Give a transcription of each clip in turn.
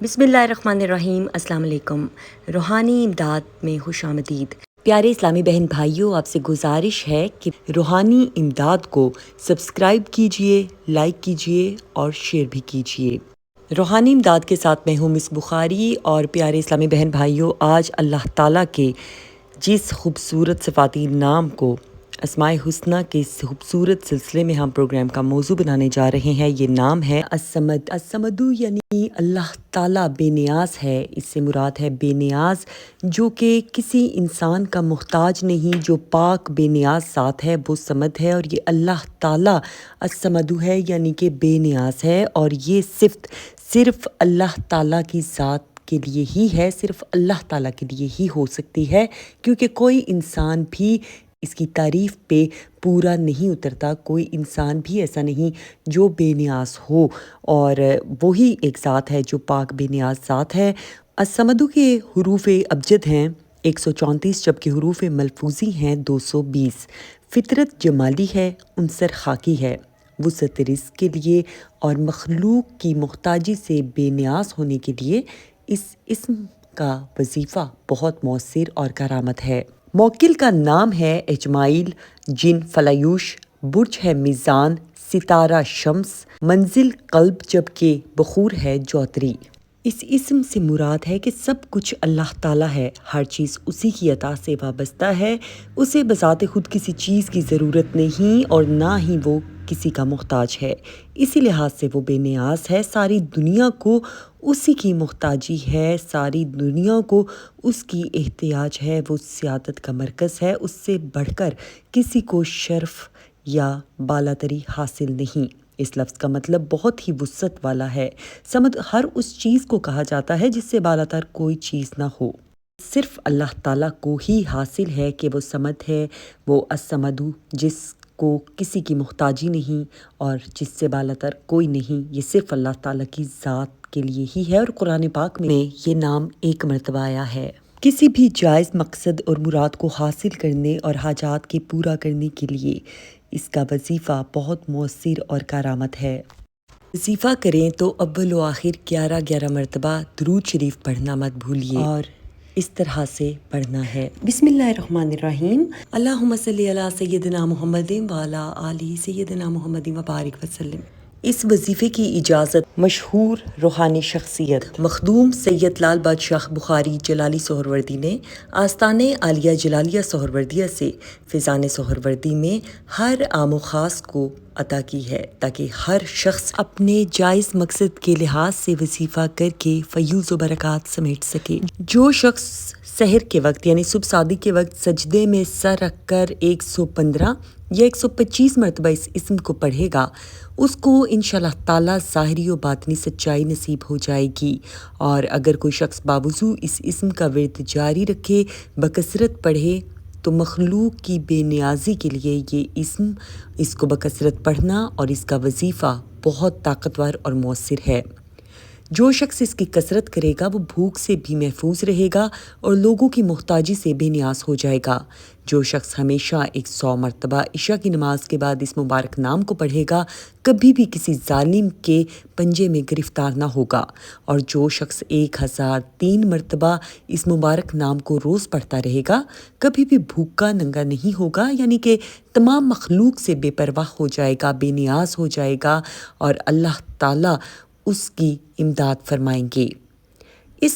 بسم اللہ الرحمن الرحیم۔ السلام علیکم۔ روحانی امداد میں خوش آمدید۔ پیارے اسلامی بہن بھائیوں، آپ سے گزارش ہے کہ روحانی امداد کو سبسکرائب کیجئے، لائک کیجئے اور شیئر بھی کیجئے۔ روحانی امداد کے ساتھ میں ہوں مس بخاری، اور پیارے اسلامی بہن بھائیوں، آج اللہ تعالیٰ کے جس خوبصورت صفاتی نام کو اسماء حسنہ کے خوبصورت سلسلے میں ہم پروگرام کا موضوع بنانے جا رہے ہیں، یہ نام ہے الصمد۔ الصمد یعنی اللہ تعالیٰ بے نیاز ہے۔ اس سے مراد ہے بے نیاز، جو کہ کسی انسان کا محتاج نہیں، جو پاک بے نیاز ذات ہے، وہ صمد ہے۔ اور یہ اللہ تعالیٰ الصمد ہے، یعنی کہ بے نیاز ہے، اور یہ صفت صرف اللہ تعالیٰ کی ذات کے لیے ہی ہے، صرف اللہ تعالیٰ کے لیے ہی ہو سکتی ہے، کیونکہ کوئی انسان بھی اس کی تعریف پہ پورا نہیں اترتا۔ کوئی انسان بھی ایسا نہیں جو بے نیاز ہو، اور وہی ایک ذات ہے جو پاک بے نیاز ذات ہے۔ الصمد کے حروف ابجد ہیں 134، جبکہ حروف ملفوظی ہیں 220۔ فطرت جمالی ہے، عنصر خاکی ہے، وسعت رزق کے لیے اور مخلوق کی محتاجی سے بے نیاز ہونے کے لیے اس اسم کا وظیفہ بہت مؤثر اور کرامت ہے۔ موکل کا نام ہے اجمائیل، جن فلایوش، برج ہے میزان، ستارہ شمس، منزل قلب، جبکہ بخور ہے جوتری۔ اس اسم سے مراد ہے کہ سب کچھ اللہ تعالیٰ ہے، ہر چیز اسی کی عطا سے وابستہ ہے، اسے بذات خود کسی چیز کی ضرورت نہیں اور نہ ہی وہ کسی کا محتاج ہے، اسی لحاظ سے وہ بے نیاز ہے۔ ساری دنیا کو اسی کی محتاجی ہے، ساری دنیا کو اس کی احتیاج ہے، وہ سیادت کا مرکز ہے، اس سے بڑھ کر کسی کو شرف یا بالاتری حاصل نہیں۔ اس لفظ کا مطلب بہت ہی وسعت والا ہے۔ صمد ہر اس چیز کو کہا جاتا ہے جس سے بالاتر کوئی چیز نہ ہو۔ صرف اللہ تعالیٰ کو ہی حاصل ہے کہ وہ صمد ہے، وہ الصمد جس کو کسی کی محتاجی نہیں اور جس سے بالاتر کوئی نہیں، یہ صرف اللہ تعالیٰ کی ذات کے لیے ہی ہے، اور قرآن پاک میں یہ نام ایک مرتبہ آیا ہے۔ کسی بھی جائز مقصد اور مراد کو حاصل کرنے اور حاجات کے پورا کرنے کے لیے اس کا وظیفہ بہت مؤثر اور کرامت ہے۔ وظیفہ کریں تو اول و آخر 11 مرتبہ درود شریف پڑھنا مت بھولیے، اور اس طرح سے پڑھنا ہے۔ بسم اللہ الرحمن الرحیم۔ اللہم صلی علی سیدنا محمد وعلی آلہ سیدنا محمد وبارک وسلم۔ اس وظیفے کی اجازت مشہور روحانی شخصیت مخدوم سید لال بادشاہ بخاری جلالی سہروردی نے آستانِ عالیہ جلالیہ سہروردیہ سے فیضان سہروردی میں ہر عام و خاص کو عطا کی ہے، تاکہ ہر شخص اپنے جائز مقصد کے لحاظ سے وظیفہ کر کے فیوز و برکات سمیٹ سکے۔ جو شخص سحر کے وقت یعنی صبح صادق کے وقت سجدے میں سر رکھ کر 115 یا 125 مرتبہ اس اسم کو پڑھے گا، اس کو انشاءاللہ تعالیٰ ظاہری و باطنی سچائی نصیب ہو جائے گی۔ اور اگر کوئی شخص باوضو اس اسم کا ورد جاری رکھے، بکثرت پڑھے، تو مخلوق کی بے نیازی کے لیے یہ اسم، اس کو بکثرت پڑھنا اور اس کا وظیفہ بہت طاقتور اور مؤثر ہے۔ جو شخص اس کی کثرت کرے گا وہ بھوک سے بھی محفوظ رہے گا اور لوگوں کی محتاجی سے بے نیاز ہو جائے گا۔ جو شخص ہمیشہ 100 مرتبہ عشاء کی نماز کے بعد اس مبارک نام کو پڑھے گا، کبھی بھی کسی ظالم کے پنجے میں گرفتار نہ ہوگا۔ اور جو شخص 1003 مرتبہ اس مبارک نام کو روز پڑھتا رہے گا، کبھی بھی بھوکا ننگا نہیں ہوگا، یعنی کہ تمام مخلوق سے بے پرواہ ہو جائے گا، بے نیاز ہو جائے گا، اور اللہ تعالیٰ اس کی امداد فرمائیں گے۔ اس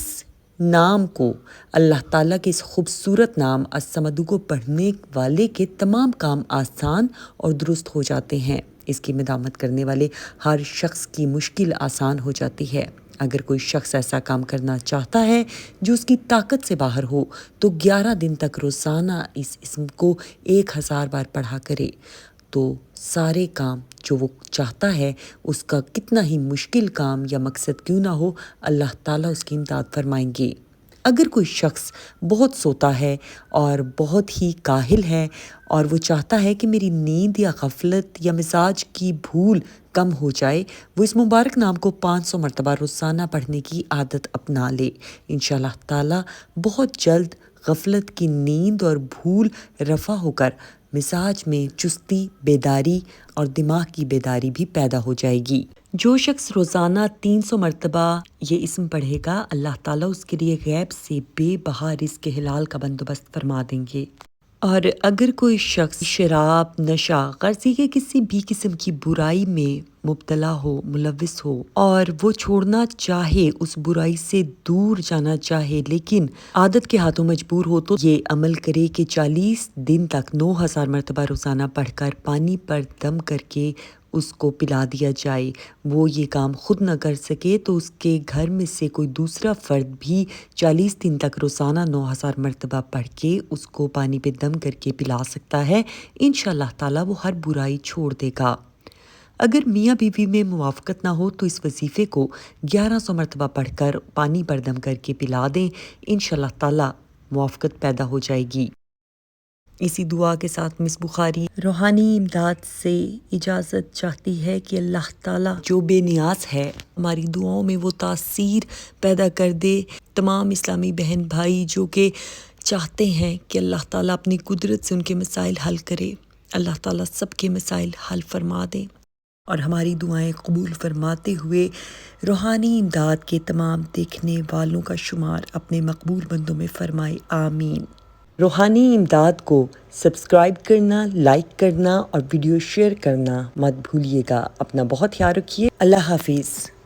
نام کو، اللہ تعالیٰ کے اس خوبصورت نام الصمد کو پڑھنے والے کے تمام کام آسان اور درست ہو جاتے ہیں۔ اس کی مداومت کرنے والے ہر شخص کی مشکل آسان ہو جاتی ہے۔ اگر کوئی شخص ایسا کام کرنا چاہتا ہے جو اس کی طاقت سے باہر ہو، تو 11 دن تک روزانہ اس اسم کو 1000 بار پڑھا کرے، تو سارے کام جو وہ چاہتا ہے، اس کا کتنا ہی مشکل کام یا مقصد کیوں نہ ہو، اللہ تعالیٰ اس کی امداد فرمائیں گے۔ اگر کوئی شخص بہت سوتا ہے اور بہت ہی کاہل ہے اور وہ چاہتا ہے کہ میری نیند یا غفلت یا مزاج کی بھول کم ہو جائے، وہ اس مبارک نام کو 500 مرتبہ روزانہ پڑھنے کی عادت اپنا لے۔ انشاءاللہ تعالیٰ بہت جلد غفلت کی نیند اور بھول رفع ہو کر مزاج میں چستی، بیداری اور دماغ کی بیداری بھی پیدا ہو جائے گی۔ جو شخص روزانہ 300 مرتبہ یہ اسم پڑھے گا، اللہ تعالیٰ اس کے لیے غیب سے بے بہا رزق حلال کا بندوبست فرما دیں گے۔ اور اگر کوئی شخص شراب، نشہ، غرضی کے کسی بھی قسم کی برائی میں مبتلا ہو، ملوث ہو اور وہ چھوڑنا چاہے، اس برائی سے دور جانا چاہے، لیکن عادت کے ہاتھوں مجبور ہو، تو یہ عمل کرے کہ 40 دن تک 9000 مرتبہ روزانہ پڑھ کر پانی پر دم کر کے اس کو پلا دیا جائے۔ وہ یہ کام خود نہ کر سکے تو اس کے گھر میں سے کوئی دوسرا فرد بھی 40 دن تک روزانہ 9000 مرتبہ پڑھ کے اس کو پانی پہ دم کر کے پلا سکتا ہے۔ انشاءاللہ تعالیٰ وہ ہر برائی چھوڑ دے گا۔ اگر میاں بیوی میں موافقت نہ ہو تو اس وظیفے کو 1100 مرتبہ پڑھ کر پانی پر دم کر کے پلا دیں، انشاءاللہ تعالیٰ موافقت پیدا ہو جائے گی۔ اسی دعا کے ساتھ مس بخاری روحانی امداد سے اجازت چاہتی ہے کہ اللہ تعالیٰ جو بے نیاز ہے، ہماری دعاؤں میں وہ تاثیر پیدا کر دے۔ تمام اسلامی بہن بھائی جو کہ چاہتے ہیں کہ اللہ تعالیٰ اپنی قدرت سے ان کے مسائل حل کرے، اللہ تعالیٰ سب کے مسائل حل فرما دے اور ہماری دعائیں قبول فرماتے ہوئے روحانی امداد کے تمام دیکھنے والوں کا شمار اپنے مقبول بندوں میں فرمائے، آمین۔ روحانی امداد کو سبسکرائب کرنا، لائک کرنا اور ویڈیو شیئر کرنا مت بھولیے گا۔ اپنا بہت خیال رکھیے۔ اللہ حافظ۔